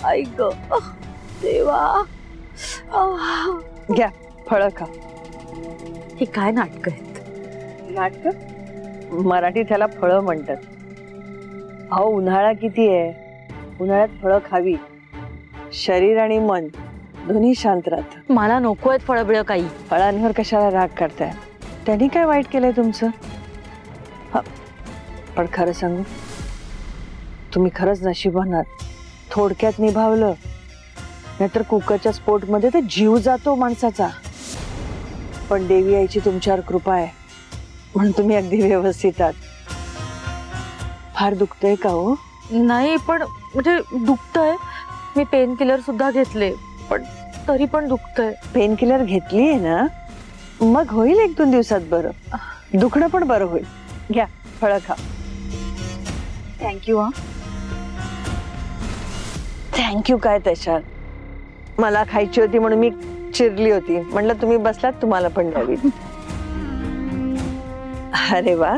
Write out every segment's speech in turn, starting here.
आई ग देवा. घ्या फळं खा. हे काय नाटक आहेत? नाटक मराठीत ह्याला फळं म्हणतात. अहो उन्हाळा किती आहे, उन्हाळ्यात फळं खावी, शरीर आणि मन दोन्ही शांत राहतं. मला नको आहेत फळं बिळं काही. फळांवर कशाला राग करताय? त्यांनी काय वाईट केलंय तुमचं? पण खरं सांगू, तुम्ही खरंच नशिबान आहात. थोडक्यात निभावलं, नाहीतर कुकरच्या स्फोटमध्ये तर जीव जातो माणसाचा. पण देवी आईची तुमच्यावर कृपा आहे म्हणून तुम्ही अगदी व्यवस्थित आहात. फार दुखतंय का हो? नाही पण म्हणजे दुखतंय. मी पेन किलर सुद्धा घेतले पण तरी पण दुखतंय. पेन किलर घेतलीये ना, मग होईल 1-2 दिवसात बरं. दुखणं पण बरं होईल. घ्या फळं खा. थँक्यू. थँक्यू काय त्याच्यात, मला खायची होती म्हणून मी चिरली होती. म्हटलं तुम्ही बसलात, तुम्हाला पण द्यावी. अरे वा,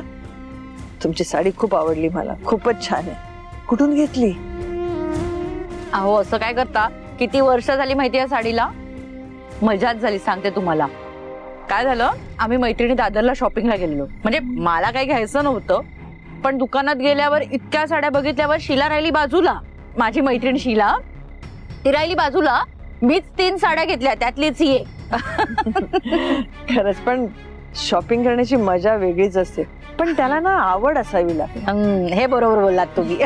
तुमची साडी खूप आवडली मला, खूपच छान आहे. कुठून घेतली? अहो असं काय करता, किती वर्ष झाली माहितीये साडीला. मजाच झाली सांगते तुम्हाला. काय झालं, आम्ही मैत्रिणी दादरला शॉपिंगला गेलो. म्हणजे मला काही घ्यायचं नव्हतं, पण दुकानात गेल्यावर इतक्या साड्या बघितल्यावर शीला राहिली बाजूला. माझी मैत्रीण शीला ती राहिली बाजूला. मीच 3 साड्या घेतल्या, त्यातलीच ही. खरंच पण शॉपिंग करण्याची मजा वेगळीच असते, पण त्याला ना आवड असावी लागते. हे बरोबर बोललात तुम्ही.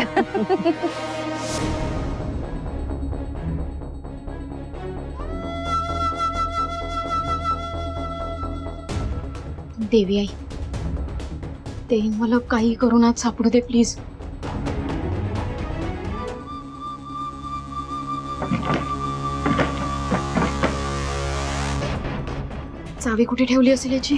देवी आई, ते मला काही करून आज सापडू दे प्लीज. चावी कुठे ठेवली असेल याची?